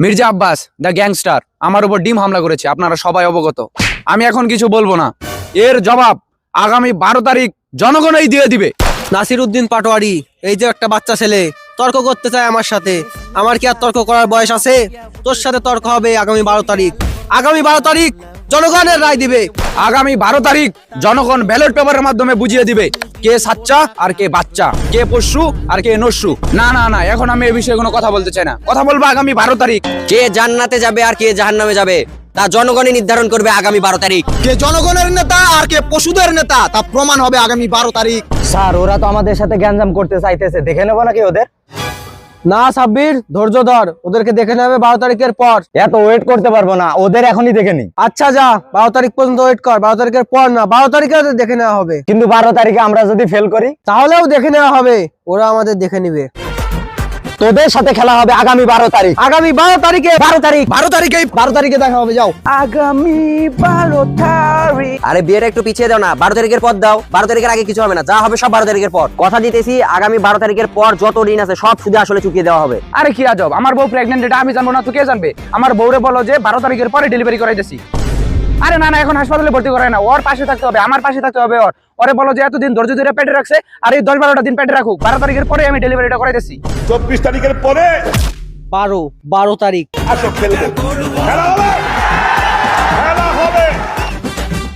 Mirza Abbas the gangster আমার উপর ডিম হামলা করেছে, আপনারা সবাই অবগত। আমি এখন কিছু বলবো না, এর জবাব আগামী 12 তারিখ জনগণই দিয়ে দিবে। নাসিরউদ্দিন পাটোয়ারি, এই যে একটা বাচ্চা ছেলে তর্ক করতে চায় আমার সাথে। আমার কি আর তর্ক করার বয়স আছে? তোর সাথে তর্ক হবে আগামী 12 তারিখ। আগামী 12 তারিখ জনগণের রায় দিবে। আগামী 12 তারিখ জনগণ ব্যালট পেপারের মাধ্যমে বুঝিয়ে দিবে কে সাচ্চা আর কে বাচ্চা, কে পশু আর কে নস্যু। না না না, এখন আমি এই বিষয়ে কোনো কথা বলতে চাই না। কথা বলবো আগামী 12 তারিখ। কে জান্নাতে যাবে আর কে জাহান্নামে যাবে তা জনগণই নির্ধারণ করবে আগামী 12 তারিখ। কে জনগণের নেতা আর কে পশুদের নেতা তা প্রমাণ হবে আগামী 12 তারিখ। স্যার, ওরা তো আমাদের সাথে গ্যাঞ্জাম করতে চাইতেছে, দেখে নেবো নাকি ওদের? না সাব্বির, ধৈর্য ধর, ওদেরকে দেখে নেবে 12 তারিখের পর। এত ওয়েট করতে পারবো না, ওদের এখনই দেখে নি। আচ্ছা যা, 12 তারিখ পর্যন্ত ওয়েট কর। 12 তারিখের পর না, 12 তারিখে ওদের দেখে নেওয়া হবে। কিন্তু 12 তারিখে আমরা যদি ফেল করি তাহলেও দেখে নেওয়া হবে, ওরা আমাদের দেখে নিবে। তোদের সাথে খেলা হবে আগামী 12 তারিখ। আগামী 12 তারিখে 12 তারিখ 12 তারিখে দেখা হবে। যাও আগামী 12 তারিখ। আরে বিয়েটা একটু পিছিয়ে দাও না, 12 তারিখের পর দাও। 12 তারিখের আগে কিছু হবে না, যা হবে সব 12 তারিখের পর। কথা দিতেছি আগামী 12 তারিখের পর যত ঋণ আছে সব সুদে আসলে চুকিয়ে দেওয়া হবে। আরে কি আজব, আমার বউ প্রেগনেন্ট, এটা আমি জানবো না তো কে জানবে? আমার বউরে বলো যে 12 তারিখের পরে ডেলিভারি করাইতেছি। আরে না না, এখন হাসপাতালে ভর্তি করায় না, ওর পাশে থাকতে হবে, আমার পাশে থাকতে হবে। ওরে বলো যে এতদিন ধৈর্য ধরে পেটে রাখছে, আর এই 10-12টা দিন পেটে রাখুক। 12 তারিখের পরে আমি ডেলিভারিটা করাইতেছি। 24 তারিখের পরে 12 তারিখ আসো খেলবো, খেলা হবে।